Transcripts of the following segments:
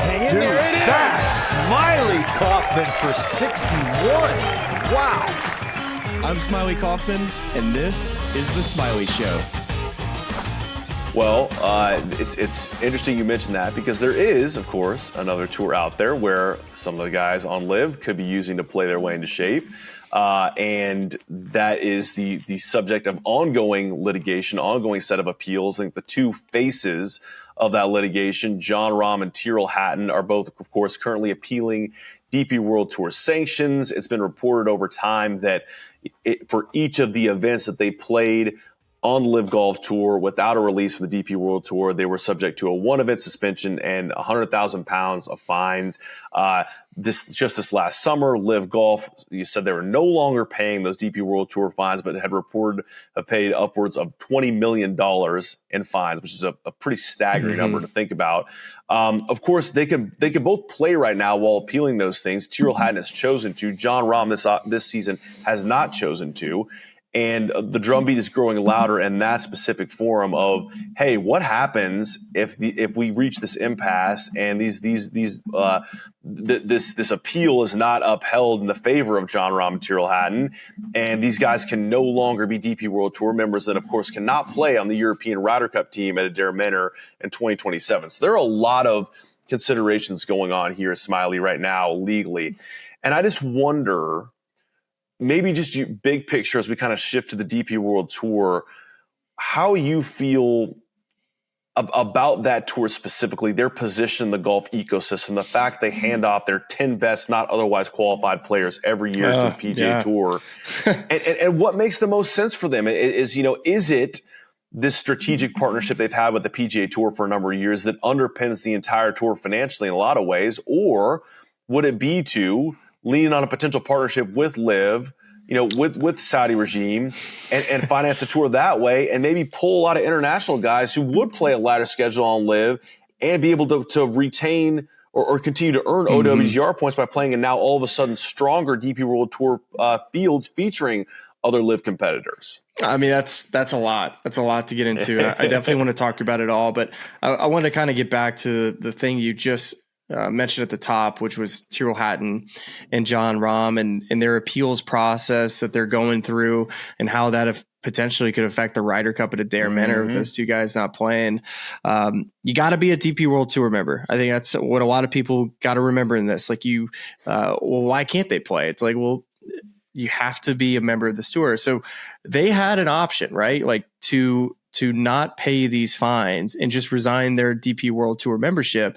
Hang in Dude, there. It is. that Smylie Kaufman for 61. Wow. I'm Smylie Kaufman, and this is The Smylie Show. Well, it's interesting you mentioned that because there is, of course, another tour out there where some of the guys on LIV could be using to play their way into shape. And that is the subject of ongoing litigation, ongoing set of appeals. I think the two faces of that litigation, Jon Rahm and Tyrrell Hatton, are both, of course, currently appealing DP World Tour sanctions. It's been reported over time that for each of the events that they played on LIV Golf Tour without a release for the DP World Tour, they were subject to a one-event suspension and 100,000 pounds of fines. This last summer, LIV Golf, you said they were no longer paying those DP World Tour fines, but had reported have paid upwards of $20 million in fines, which is a pretty staggering number to think about. Of course, they can both play right now while appealing those things. Tyrrell Hatton has chosen to. Jon Rahm this season has not chosen to. And the drumbeat is growing louder in that specific forum of, hey, what happens if we reach this impasse and this appeal is not upheld in the favor of Jon Rahm and Tyrrell Hatton, and these guys can no longer be DP World Tour members that, of course, cannot play on the European Ryder Cup team at Adair Manor in 2027. So there are a lot of considerations going on here, Smylie, right now legally, and I just wonder. Maybe just big picture as we kind of shift to the DP World Tour, how you feel about that tour specifically, their position in the golf ecosystem, the fact they hand off their 10 best, not otherwise qualified players every year to the PGA Tour, and what makes the most sense for them is it this strategic partnership they've had with the PGA Tour for a number of years that underpins the entire tour financially in a lot of ways, or would it be to leaning on a potential partnership with LIV, with Saudi regime and finance the tour that way and maybe pull a lot of international guys who would play a lighter schedule on LIV and be able to retain or continue to earn OWGR points by playing in now all of a sudden stronger DP World Tour fields featuring other LIV competitors. I mean, that's a lot. That's a lot to get into. I definitely want to talk about it all, but I want to kind of get back to the thing you just mentioned at the top, which was Tyrrell Hatton and Jon Rahm and their appeals process that they're going through and how that potentially could affect the Ryder Cup at Adair Manor with those two guys not playing. You got to be a DP World Tour member. I think that's what a lot of people got to remember in this. Like well, why can't they play? It's like, well, you have to be a member of this tour. So they had an option, right? Like to not pay these fines and just resign their DP World Tour membership.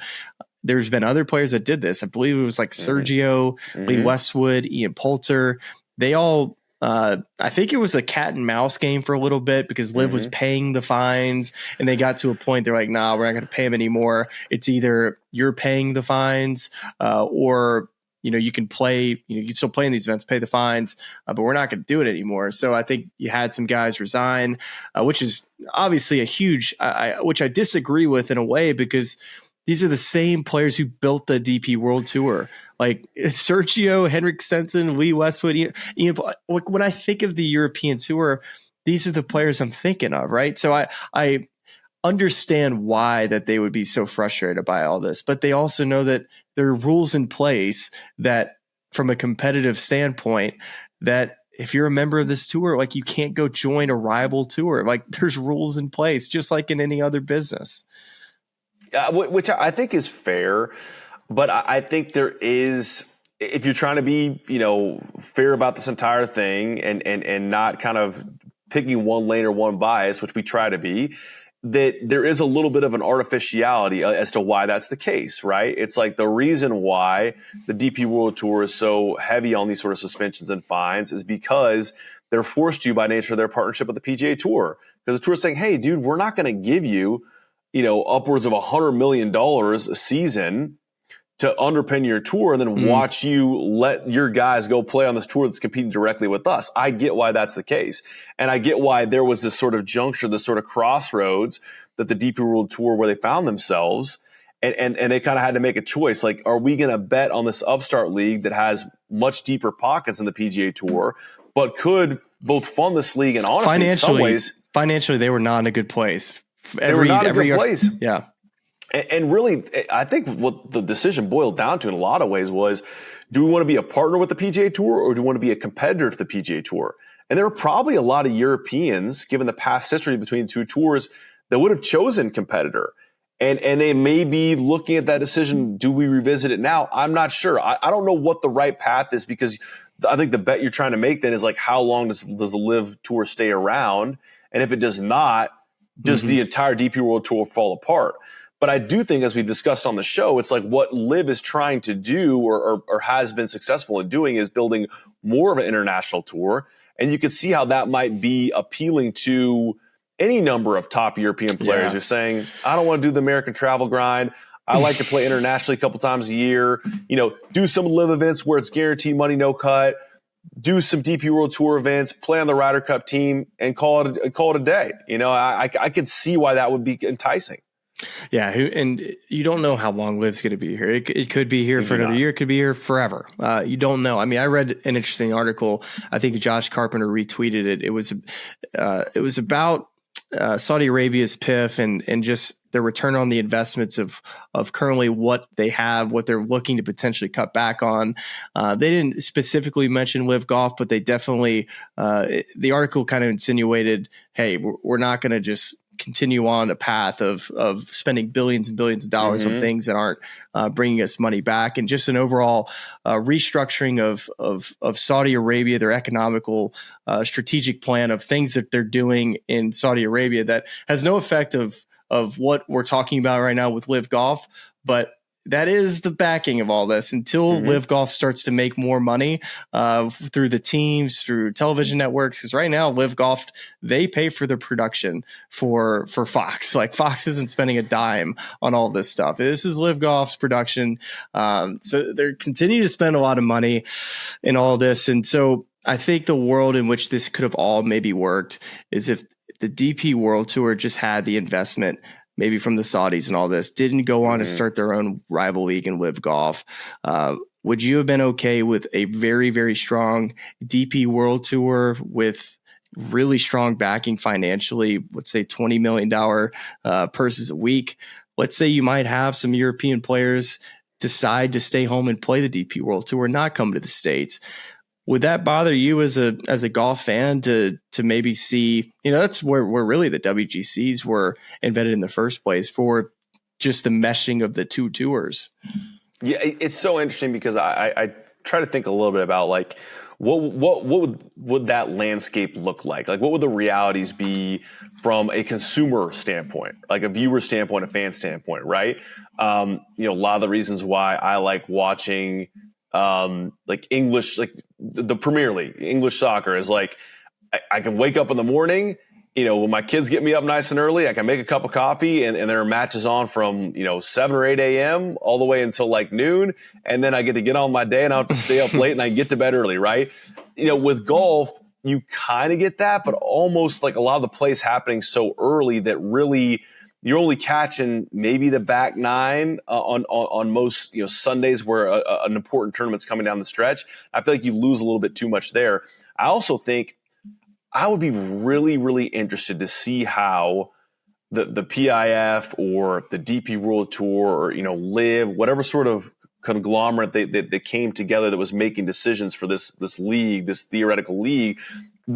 There's been other players that did this. I believe it was like Sergio, Lee Westwood, Ian Poulter. They all, I think it was a cat and mouse game for a little bit because LIV was paying the fines and they got to a point they're like, nah, we're not going to pay them anymore. It's either you're paying the fines or, you can play, you can still play in these events, pay the fines, but we're not going to do it anymore. So I think you had some guys resign, which is obviously a huge, which I disagree with in a way because these are the same players who built the DP World Tour, like Sergio, Henrik Stenson, Lee Westwood. Ian, when I think of the European Tour, these are the players I'm thinking of, right? So I understand why that they would be so frustrated by all this, but they also know that there are rules in place that, from a competitive standpoint, that if you're a member of this tour, like you can't go join a rival tour. Like there's rules in place, just like in any other business. Which I think is fair, but I think there is, if you're trying to be, fair about this entire thing and not kind of picking one lane or one bias, which we try to be, that there is a little bit of an artificiality as to why that's the case, right? It's like the reason why the DP World Tour is so heavy on these sort of suspensions and fines is because they're forced to by nature of their partnership with the PGA Tour. Because the tour is saying, hey, dude, we're not going to give you upwards of $100 million a season to underpin your tour and then watch you let your guys go play on this tour that's competing directly with us. I get why that's the case. And I get why there was this sort of juncture, this sort of crossroads that the DP World Tour where they found themselves. And they kind of had to make a choice. Like, are we going to bet on this upstart league that has much deeper pockets than the PGA Tour, but could both fund this league and honestly, in some ways, financially, they were not in a good place. They were not in a good place. Yeah. And really, I think what the decision boiled down to in a lot of ways was, do we want to be a partner with the PGA Tour or do we want to be a competitor to the PGA Tour? And there were probably a lot of Europeans, given the past history between the two tours, that would have chosen competitor. And they may be looking at that decision, do we revisit it now? I'm not sure. I don't know what the right path is, because I think the bet you're trying to make then is like, how long does the LIV Tour stay around? And if it does not, does the entire DP World Tour fall apart? But I do think, as we've discussed on the show, it's like what LIV is trying to do or has been successful in doing is building more of an international tour. And you could see how that might be appealing to any number of top European players. Yeah. You're saying, I don't want to do the American travel grind. I like to play internationally a couple times a year. Do some LIV events where it's guaranteed money, no cut. Do some DP World Tour events, play on the Ryder Cup team, and call it a day. I could see why that would be enticing. Yeah, and you don't know how long LIV's going to be here. It could be here for another year. It could be here forever. You don't know. I mean, I read an interesting article. I think Josh Carpenter retweeted it. It was about Saudi Arabia's PIF and just the return on the investments of currently what they have, what they're looking to potentially cut back on. They didn't specifically mention LIV Golf, but they definitely the article kind of insinuated, hey, we're not going to just continue on a path of spending billions and billions of dollars on things that aren't bringing us money back, and just an overall restructuring of Saudi Arabia, their economical strategic plan of things that they're doing in Saudi Arabia that has no effect of what we're talking about right now with LIV Golf, but that is the backing of all this until LIV Golf starts to make more money through the teams, through television networks. Because right now, LIV Golf, they pay for the production for Fox. Like, Fox isn't spending a dime on all this stuff. This is LIV Golf's production. So they're continuing to spend a lot of money in all this. And so I think the world in which this could have all maybe worked is if the DP World Tour just had the investment maybe from the Saudis and all this, didn't go on to start their own rival league in LIV Golf. Would you have been okay with a very, very strong DP World Tour with really strong backing financially, let's say $20 million purses a week? Let's say you might have some European players decide to stay home and play the DP World Tour, not come to the States. Would that bother you as a golf fan to maybe see, that's where really the WGCs were invented in the first place, for just the meshing of the two tours? Yeah, it's so interesting because I try to think a little bit about like what would that landscape look like? Like, what would the realities be from a consumer standpoint, like a viewer standpoint, a fan standpoint, right? A lot of the reasons why I like watching like English, like the Premier League, English soccer is like, I can wake up in the morning, when my kids get me up nice and early, I can make a cup of coffee and there are matches on from, 7 or 8 a.m. all the way until like noon. And then I get on my day and I have to stay up late and I get to bed early, right? With golf, you kind of get that, but almost like a lot of the plays happening so early that really you're only catching maybe the back nine on most Sundays where an important tournament's coming down the stretch. I feel like you lose a little bit too much there. I also think I would be really, really interested to see how the PIF or the DP World Tour or LIV, whatever sort of conglomerate they came together that was making decisions for this league, this theoretical league,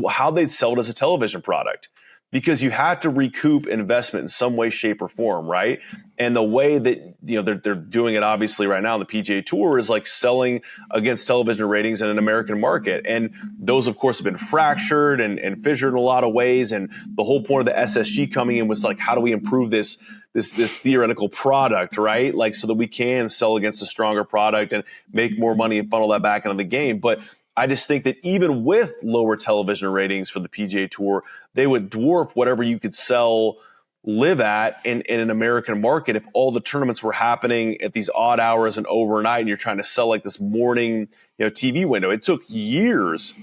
how they'd sell it as a television product. Because you have to recoup investment in some way, shape, or form, right? And the way that they're doing it, obviously, right now, the PGA Tour is like selling against television ratings in an American market, and those, of course, have been fractured and fissured in a lot of ways. And the whole point of the SSG coming in was like, how do we improve this theoretical product, right? Like, so that we can sell against a stronger product and make more money and funnel that back into the game, but I just think that even with lower television ratings for the PGA Tour, they would dwarf whatever you could sell LIV at in an American market if all the tournaments were happening at these odd hours and overnight, and you're trying to sell like this morning TV window. It took years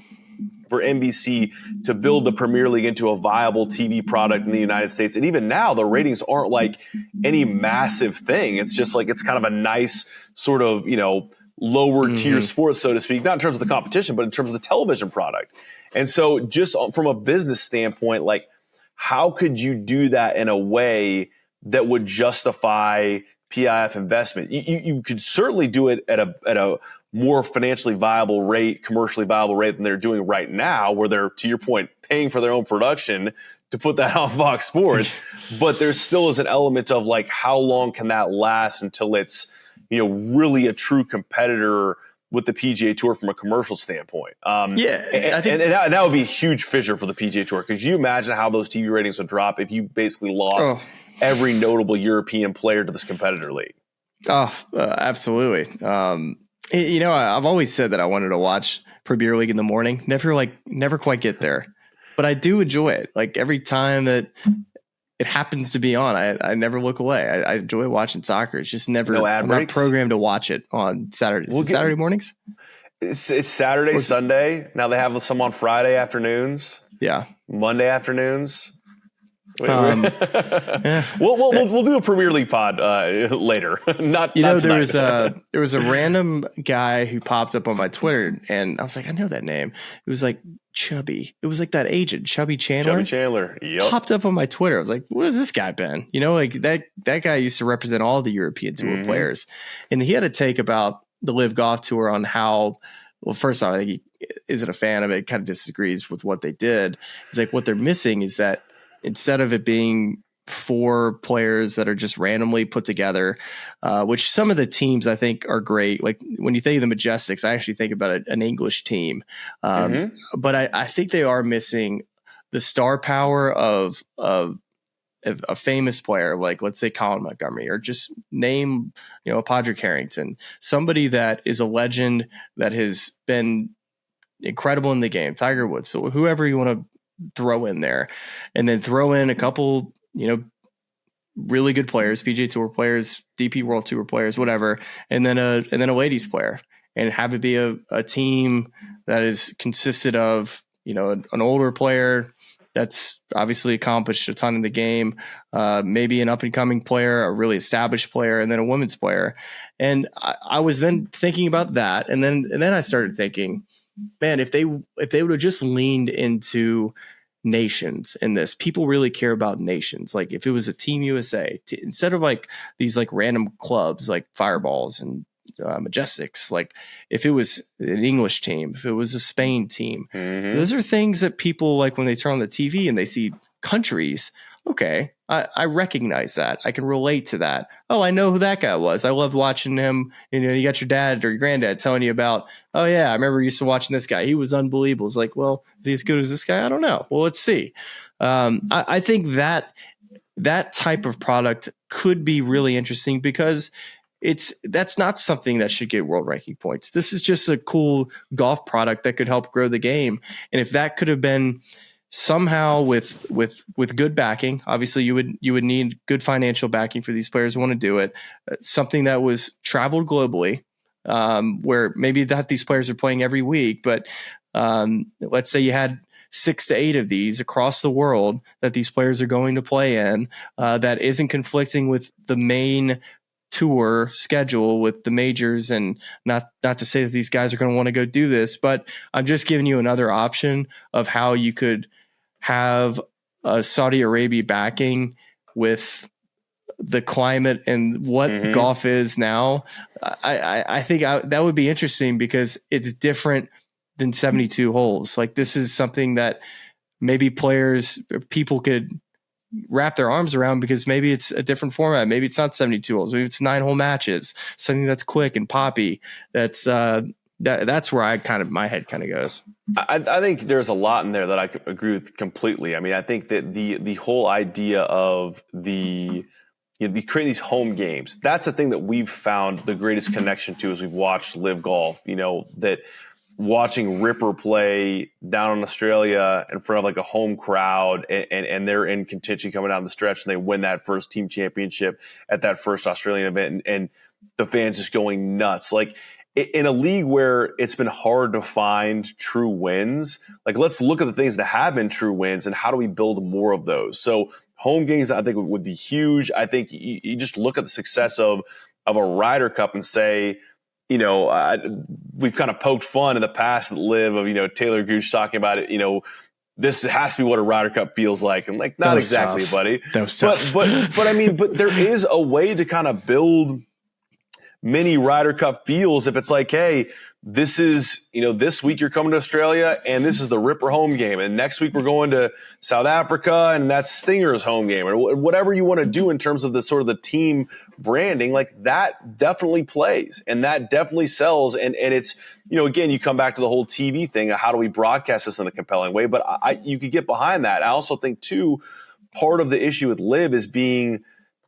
for NBC to build the Premier League into a viable TV product in the United States. And even now, the ratings aren't like any massive thing. It's just like it's kind of a nice sort of, lower tier sports, so to speak, not in terms of the competition, but in terms of the television product. And so just from a business standpoint, like, how could you do that in a way that would justify PIF investment. You could certainly do it at a more financially viable rate, commercially viable rate than they're doing right now, where they're, to your point, paying for their own production to put that on Fox Sports. But there still is an element of like, how long can that last until it's, really a true competitor with the PGA Tour from a commercial standpoint? I think that would be a huge fissure for the PGA Tour. Could you imagine how those TV ratings would drop if you basically lost every notable European player to this competitor league? Absolutely. I've always said that I wanted to watch Premier League in the morning. Never quite get there, but I do enjoy it. Like every time that it happens to be on, I never look away. I enjoy watching soccer. It's just never, I'm not programmed to watch it on Saturday. Saturday mornings? It's Saturday, Sunday. Now they have some on Friday afternoons. Yeah. Monday afternoons. Yeah. We'll do a Premier League pod later. Not there was a random guy who popped up on my Twitter, and I was like, I know that name. It was like Chubby. It was like that agent, Chubby Chandler. Yep. Popped up on my Twitter. I was like, what has this guy been? Like that guy used to represent all the European Tour players, and he had a take about the LIV Golf Tour on how. Well, first off, I think he isn't a fan of it. Kind of disagrees with what they did. He's like, what they're missing is that instead of it being 4 players that are just randomly put together, which some of the teams I think are great. Like when you think of the Majestics, I actually think about an English team. But I think they are missing the star power of a famous player, like let's say Colin Montgomery, or just name, Padraig Harrington, somebody that is a legend that has been incredible in the game, Tiger Woods, whoever you want to throw in there, and then throw in a couple, really good players, PGA Tour players, DP World Tour players, whatever, and then a ladies player, and have it be a team that is consisted of, an older player that's obviously accomplished a ton in the game, maybe an up and coming player, a really established player, and then a women's player. And I was then thinking about that, and then I started thinking, man, if they would have just leaned into nations in this, people really care about nations. Like if it was a Team USA, instead of like these like random clubs like Fireballs and Majestics, like if it was an English team, if it was a Spain team, those are things that people like when they turn on the TV and they see countries. Okay, I recognize that. I can relate to that. Oh, I know who that guy was. I loved watching him. You got your dad or your granddad telling you about, oh, yeah, I remember used to watching this guy. He was unbelievable. It's like, well, is he as good as this guy? I don't know. Well, let's see. I think that type of product could be really interesting because that's not something that should get world ranking points. This is just a cool golf product that could help grow the game. And if that could have been somehow with good backing, obviously you would need good financial backing for these players who want to do it. Something that was traveled globally, where maybe that these players are playing every week, but let's say you had 6 to 8 of these across the world that these players are going to play in, that isn't conflicting with the main tour schedule with the majors. And not to say that these guys are going to want to go do this, but I'm just giving you another option of how you could have a Saudi Arabia backing with the climate and what golf is now. I think that would be interesting because it's different than 72 holes. Like this is something that maybe people could wrap their arms around because maybe it's a different format. Maybe it's not 72 holes. Maybe it's 9-hole matches, something that's quick and poppy. That's where my head kind of goes. I think there's a lot in there that I agree with completely. I mean, I think that the whole idea of you create these home games, that's the thing that we've found the greatest connection to as we've watched LIV Golf, that watching Ripper play down in Australia in front of like a home crowd and they're in contention coming down the stretch and they win that first team championship at that first Australian event and the fans just going nuts. Like in a league where it's been hard to find true wins, like let's look at the things that have been true wins and how do we build more of those? So home games, I think would be huge. I think you just look at the success of a Ryder Cup and say, we've kind of poked fun in the past at LIV of, Taylor Gooch talking about it, this has to be what a Ryder Cup feels like. And like, not exactly, tough. buddy. That was tough. But I mean, but there is a way to kind of build mini Ryder Cup feels if it's like, hey, this is, this week you're coming to Australia and this is the Ripper home game. And next week we're going to South Africa and that's Stinger's home game, or whatever you want to do in terms of the sort of the team branding. Like that definitely plays and that definitely sells. And it's, again, you come back to the whole TV thing. How do we broadcast this in a compelling way? But you could get behind that. I also think too, part of the issue with LIV is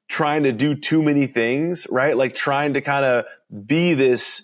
trying to do too many things, right? Like trying to kind of be this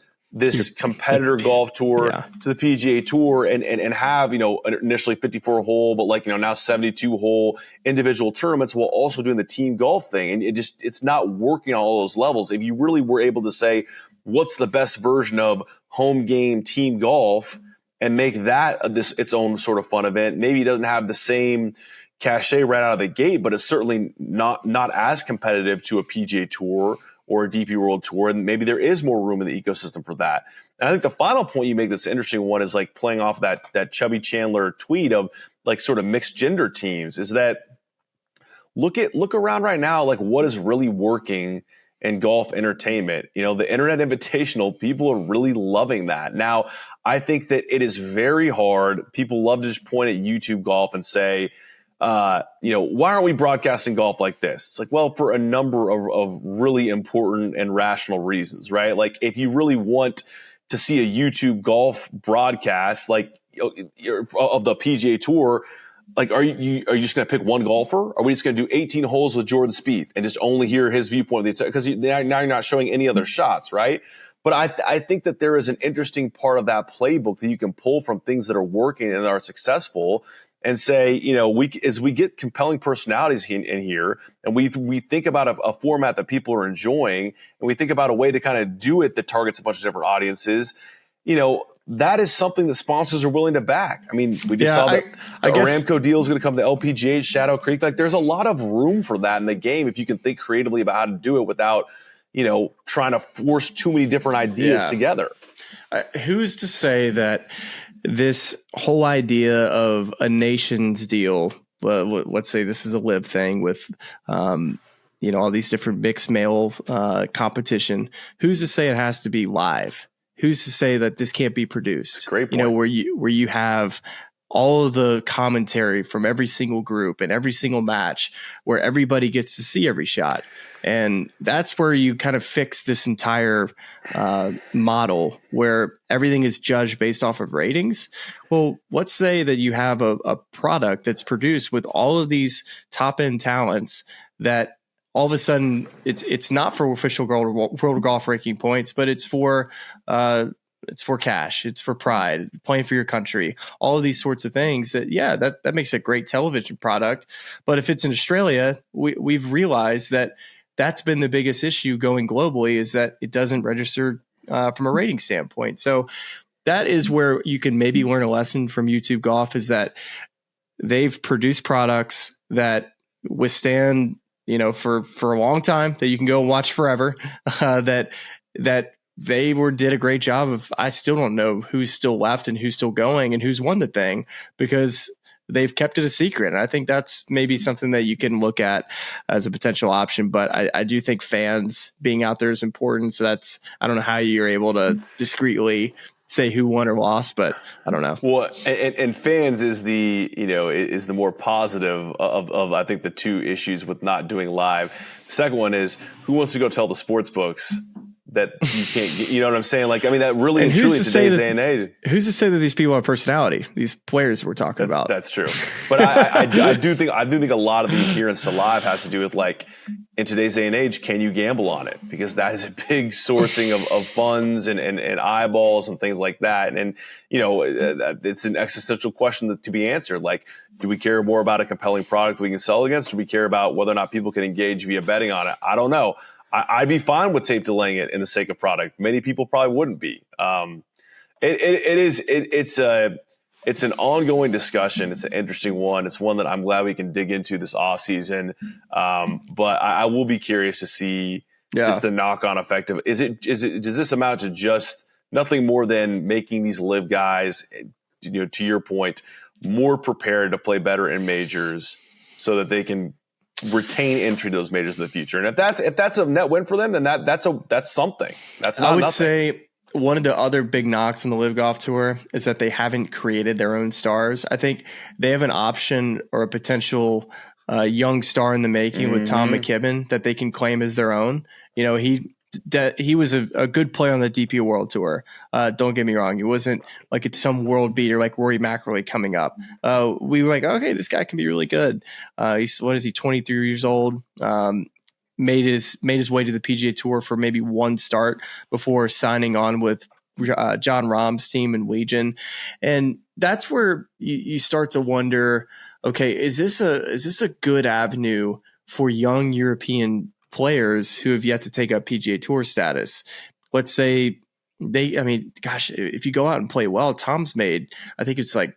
competitor golf tour to the PGA Tour and have, initially 54 hole, but like, now 72 hole individual tournaments while also doing the team golf thing. And it's not working on all those levels. If you really were able to say, what's the best version of home game team golf and make that its own sort of fun event, maybe it doesn't have the same cachet right out of the gate, but it's certainly not as competitive to a PGA Tour or a DP World Tour, and maybe there is more room in the ecosystem for that. And I think the final point you make that's an interesting one is like playing off that Chubby Chandler tweet of like sort of mixed gender teams is that look around right now, like what is really working in golf entertainment. The Internet Invitational, people are really loving that. Now, I think that it is very hard. People love to just point at YouTube golf and say, why aren't we broadcasting golf like this? It's like, well, for a number of really important and rational reasons, right? Like if you really want to see a YouTube golf broadcast, like of the PGA Tour, like, are you just going to pick one golfer? Are we just going to do 18 holes with Jordan Spieth and just only hear his viewpoint? Because now you're not showing any other shots, right? But I think that there is an interesting part of that playbook that you can pull from things that are working and are successful and say, as we get compelling personalities in here and we think about a format that people are enjoying and we think about a way to kind of do it that targets a bunch of different audiences, that is something that sponsors are willing to back. I mean, we just saw that the Aramco deal is going to come to LPGA, Shadow Creek. Like there's a lot of room for that in the game if you can think creatively about how to do it without, trying to force too many different ideas together. Who's to say that this whole idea of a nations deal, let's say this is a LIV thing with, all these different mixed male competition. Who's to say it has to be live? Who's to say that this can't be produced? That's a great point. Where you have all of the commentary from every single group and every single match where everybody gets to see every shot. And that's where you kind of fix this entire model where everything is judged based off of ratings. Well, let's say that you have a product that's produced with all of these top end talents that all of a sudden it's not for official world golf ranking points, but it's for cash, it's for pride, playing for your country, all of these sorts of things that makes a great television product. But if it's in Australia, we've realized that that's been the biggest issue going globally is that it doesn't register from a rating standpoint. So that is where you can maybe learn a lesson from YouTube Golf is that they've produced products that withstand, for a long time, that you can go and watch forever, that they did a great job of. I still don't know who's still left and who's still going and who's won the thing because they've kept it a secret. And I think that's maybe something that you can look at as a potential option. But I do think fans being out there is important. So I don't know how you're able to discreetly say who won or lost, but I don't know. Well, and fans is is the more positive of I think the two issues with not doing live. The second one is who wants to go tell the sports books that you can't get, you know what I'm saying? Like, I mean, that really and truly today's day and age. Who's to say that these people have personality? These players we're talking about. That's true. But I do think a lot of the adherence to live has to do with like in today's day and age, can you gamble on it? Because that is a big sourcing of funds and eyeballs and things like that. And it's an existential question to be answered. Like, do we care more about a compelling product we can sell against? Do we care about whether or not people can engage via betting on it? I don't know. I'd be fine with tape delaying it in the sake of product. Many people probably wouldn't be. It's an ongoing discussion. It's an interesting one. It's one that I'm glad we can dig into this off season. But I will be curious to see just the knock-on effect of does this amount to just nothing more than making these LIV guys, to your point, more prepared to play better in majors so that they can retain entry to those majors in the future. And if that's a net win for them, then that's something. That's not I would nothing. say one of the other big knocks on the LIV Golf Tour is that they haven't created their own stars. I think they have an option or a potential young star in the making with Tom McKibbin that they can claim as their own. You know, he was a good player on the DP World Tour. Don't get me wrong. He wasn't like it's some world beater like Rory McIlroy coming up. We were like, okay, this guy can be really good. He's 23 years old. Made his way to the PGA Tour for maybe one start before signing on with John Rahm's team in Legion. And that's where you start to wonder, okay, is this a good avenue for young European players who have yet to take up PGA Tour status? Let's say if you go out and play well, Tom's made, I think it's like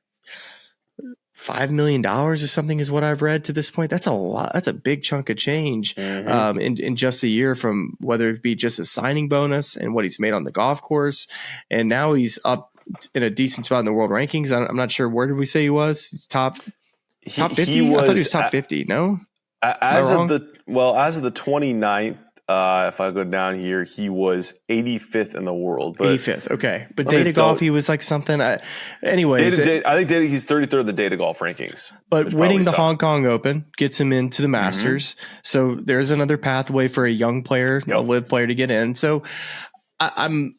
$5 million or something is what I've read to this point. That's a lot. That's a big chunk of change in just a year, from whether it be just a signing bonus and what he's made on the golf course. And now he's up in a decent spot in the world rankings. I'm not sure. Where did we say he was? He's top 50? I thought he was top 50. No? As of the 29th, if I go down here, he was 85th in the world. But 85th, okay. But data golf, he was like something. Anyways, I think he's 33rd in the data golf rankings. But winning the Hong Kong Open gets him into the Masters. So there's another pathway for a young player, a LIV player, to get in. So I'm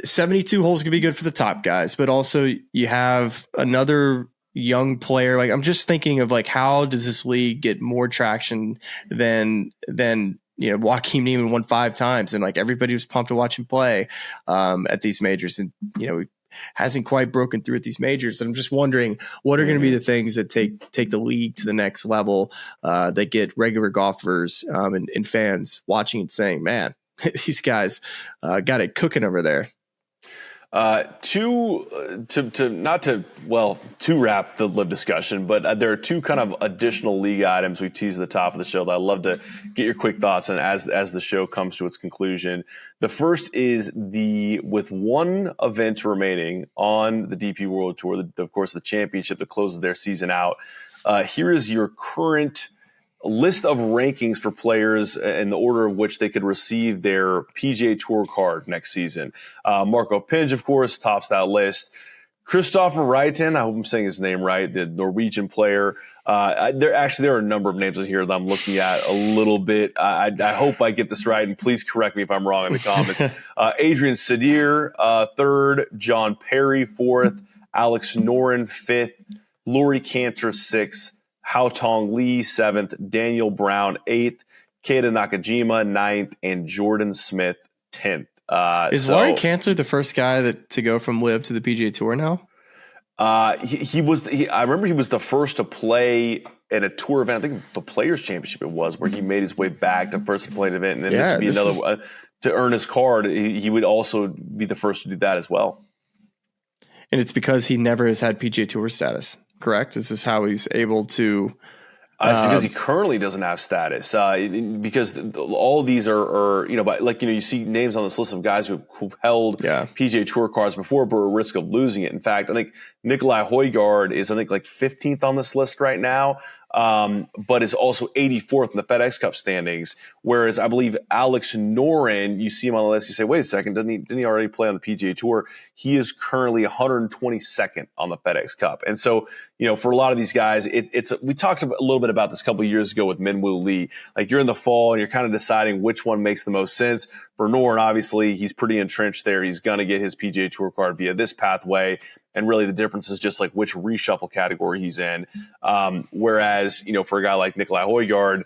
72 holes can be good for the top guys, but also you have another young player. Like, I'm just thinking of like, how does this league get more traction than Joaquin Neiman won 5 times, and like everybody was pumped to watch him play at these majors, and he hasn't quite broken through at these majors. And I'm just wondering, what are going to be the things that take the league to the next level, that get regular golfers and fans watching and saying, man, these guys got it cooking over there. To wrap the LIV discussion, but there are 2 kind of additional league items we teased at the top of the show that I'd love to get your quick thoughts on as the show comes to its conclusion. The first is with one event remaining on the DP World Tour, of course, the championship that closes their season out. Here is your current list of rankings for players in the order of which they could receive their PGA Tour card next season. Marco Pinge, of course, tops that list. Christopher Ryton, I hope I'm saying his name right, the Norwegian player. There are a number of names in here that I'm looking at a little bit. I hope I get this right, and please correct me if I'm wrong in the comments. Adrian Sadir, 3rd. John Perry, 4th. Alex Noren, 5th. Laurie Cantor, 6th. Hao Tong Lee, 7th, Daniel Brown, 8th, Keita Nakajima, 9th, and Jordan Smith, 10th. Is Laurie Cantor the first guy to go from LIV to the PGA Tour now? He was. I remember he was the first to play in a tour event. I think the Players Championship it was, where he made his way back to first to play an event, and then this would be another to earn his card. He would also be the first to do that as well. And it's because he never has had PGA Tour status. Correct? This is how he's able to. It's because he currently doesn't have status. Because all of these are you see names on this list of guys who've held PGA Tour cards before, but are at risk of losing it. In fact, I think Nicolai Højgaard is like 15th on this list right now. But is also 84th in the FedEx Cup standings. Whereas I believe Alex Noren, you see him on the list, you say, wait a second, didn't he already play on the PGA Tour? He is currently 122nd on the FedEx Cup. And so, for a lot of these guys, we talked a little bit about this a couple of years ago with Minwoo Lee. Like, you're in the fall and you're kind of deciding which one makes the most sense. For Noren, obviously, he's pretty entrenched there. He's going to get his PGA Tour card via this pathway. And really the difference is just like which reshuffle category he's in. Whereas, for a guy like Nicolai Højgaard,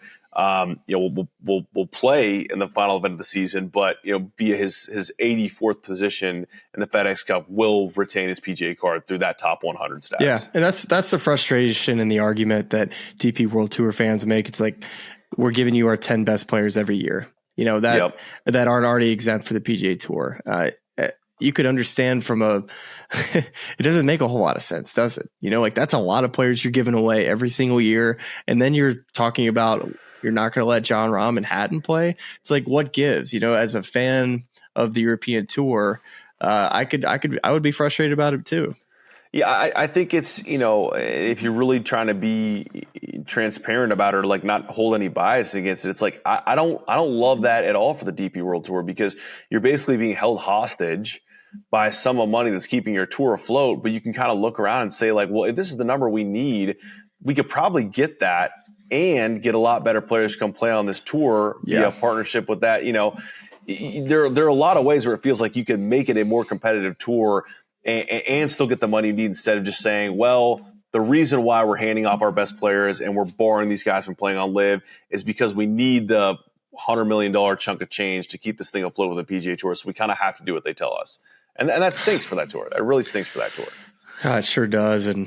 will play in the final event of the season, but, via his 84th position in the FedEx Cup will retain his PGA card through that top 100 stats. Yeah. And that's the frustration and the argument that DP World Tour fans make. It's like, we're giving you our 10 best players every year, that aren't already exempt for the PGA Tour. You could understand from it doesn't make a whole lot of sense, does it? That's a lot of players you're giving away every single year. And then you're talking about, you're not going to let John Rahm and Hatton play. It's like, what gives, as a fan of the European Tour, I would be frustrated about it too. Yeah, I think it's, if you're really trying to be transparent about it or like not hold any bias against it, it's like I don't love that at all for the DP World Tour, because you're basically being held hostage by a sum of money that's keeping your tour afloat. But you can kind of look around and say, like, well, if this is the number we need, we could probably get that and get a lot better players to come play on this tour via a partnership with that. There are a lot of ways where it feels like you can make it a more competitive tour and still get the money you need, instead of just saying, well, the reason why we're handing off our best players and we're barring these guys from playing on LIV is because we need the $100 million chunk of change to keep this thing afloat with the PGA Tour. So we kind of have to do what they tell us. And that stinks for that tour. That really stinks for that tour. It sure does. And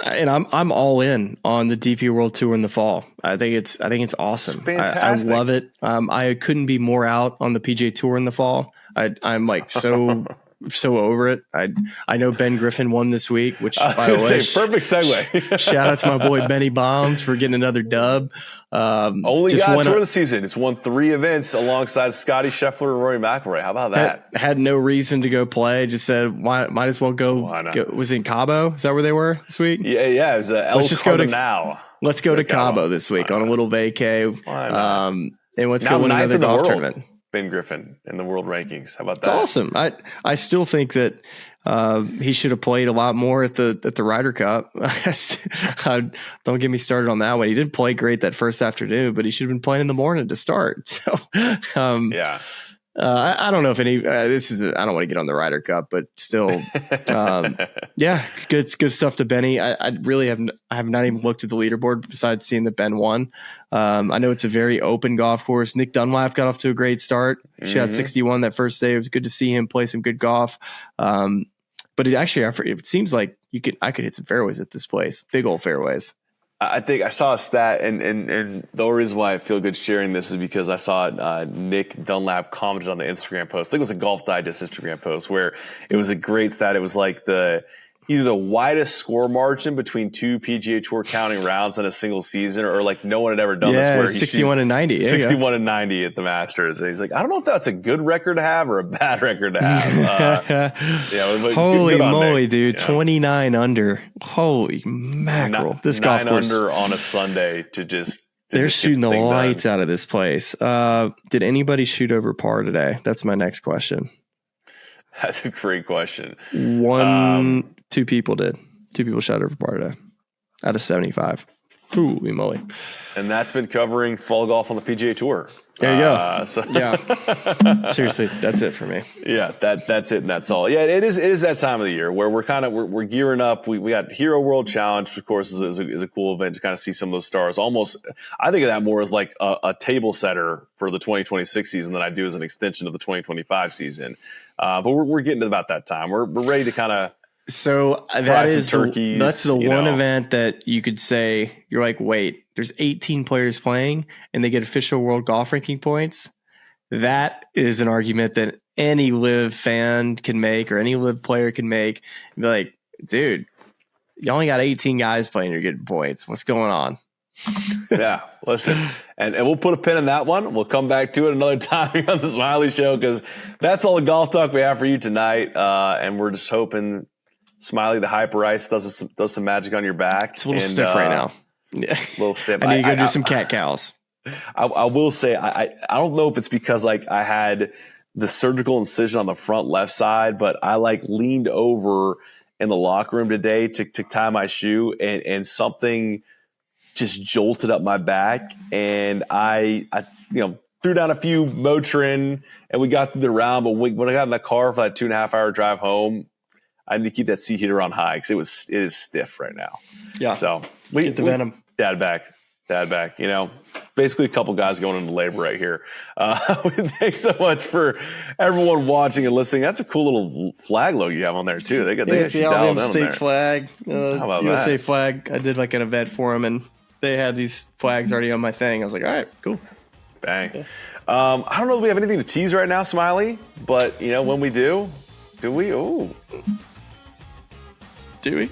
I'm all in on the DP World Tour in the fall. I think it's awesome. It's fantastic. I love it. I couldn't be more out on the PGA Tour in the fall. I'm like so over it. I know Ben Griffin won this week, which by the way, perfect segue. Shout out to my boy Benny Bombs for getting another dub. Only got tour of the season. It's won 3 events alongside Scotty Scheffler and Rory McIlroy. How about that? Had no reason to go play. Just said, might as well go. Was it in Cabo? Is that where they were this week? Yeah. It was Let's just go to now. Let's go to Cabo this week on a little vacay. And let's go win another golf tournament. Ben Griffin in the world rankings. How about that? It's awesome. I still think that he should have played a lot more at the Ryder Cup. Don't get me started on that one. He didn't play great that first afternoon, but he should have been playing in the morning to start. So I don't know if any. I don't want to get on the Ryder Cup, but still, good stuff to Benny. I really have not even looked at the leaderboard besides seeing that Ben won. I know it's a very open golf course. Nick Dunlap got off to a great start. He had 61 that first day. It was good to see him play some good golf. But it seems like I could hit some fairways at this place. Big old fairways. I think I saw a stat, and the only reason why I feel good sharing this is because I saw Nick Dunlap commented on the Instagram post. I think it was a Golf Digest Instagram post where it was a great stat. It was like either the widest score margin between 2 PGA Tour counting rounds in a single season, or like no one had ever done this. Where 61 and 90. 61 and 90 at the Masters. And he's like, I don't know if that's a good record to have or a bad record to have. Holy moly, dude! 29 under. Holy mackerel! This golf course 9 under on a Sunday to just. They're shooting the lights out of this place. Did anybody shoot over par today? That's my next question. That's a great question. 2 people did. 2 people shot over par today out of 75. Holy moly. And that's been covering fall golf on the PGA Tour. There you go. Yeah. Seriously, that's it for me. Yeah, that's it and that's all. Yeah, it is that time of the year where we're gearing up. We got Hero World Challenge, of course, is a cool event to kind of see some of those stars. Almost, I think of that more as like a table setter for the 2026 season than I do as an extension of the 2025 season. But we're getting to about that time. We're ready to kind of. So that's the one event that you could say you're like, wait, there's 18 players playing and they get official world golf ranking points. That is an argument that any LIV fan can make, or any LIV player can make. And be like, dude, you only got 18 guys playing, you're getting points. What's going on? Yeah, listen, and we'll put a pin in that one. We'll come back to it another time on the Smylie Show, because that's all the golf talk we have for you tonight. And we're just hoping Smylie, the hyper ice, does some magic on your back. It's a little stiff right now. Yeah, a little stiff. I need to go do some cat cows. I will say I don't know if it's because like I had the surgical incision on the front left side, but I like leaned over in the locker room today to tie my shoe, and something just jolted up my back, and I threw down a few Motrin, and we got through the round. But when I got in the car for that 2.5 hour drive home, I need to keep that seat heater on high because it is stiff right now. Yeah. So we get the venom. Dad back. Basically a couple guys going into labor right here. Thanks so much for everyone watching and listening. That's a cool little flag logo you have on there too. They got the Alabama State there. Flag, How about USA that? flag. I did like an event for them, and they had these flags already on my thing. I was like, all right, cool. Bang. Yeah. I don't know if we have anything to tease right now, Smylie, but when we do we? Ooh. Do we?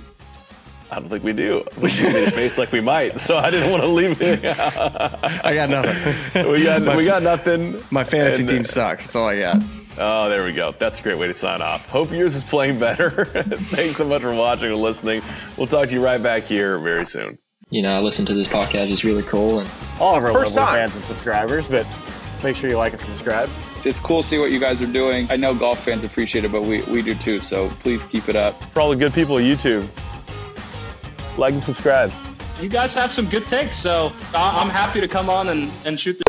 I don't think we do. We just made a face like we might, so I didn't want to leave it. I got nothing. we got nothing. My fantasy team sucks. That's all I got. Oh, there we go. That's a great way to sign off. Hope yours is playing better. Thanks so much for watching and listening. We'll talk to you right back here very soon. I listen to this podcast. It's really cool. And all of our First local time. fans and subscribers, but make sure you like and subscribe. It's cool to see what you guys are doing. I know golf fans appreciate it, but we do too. So please keep it up. For all the good people at YouTube, like and subscribe. You guys have some good takes, so I'm happy to come on and shoot the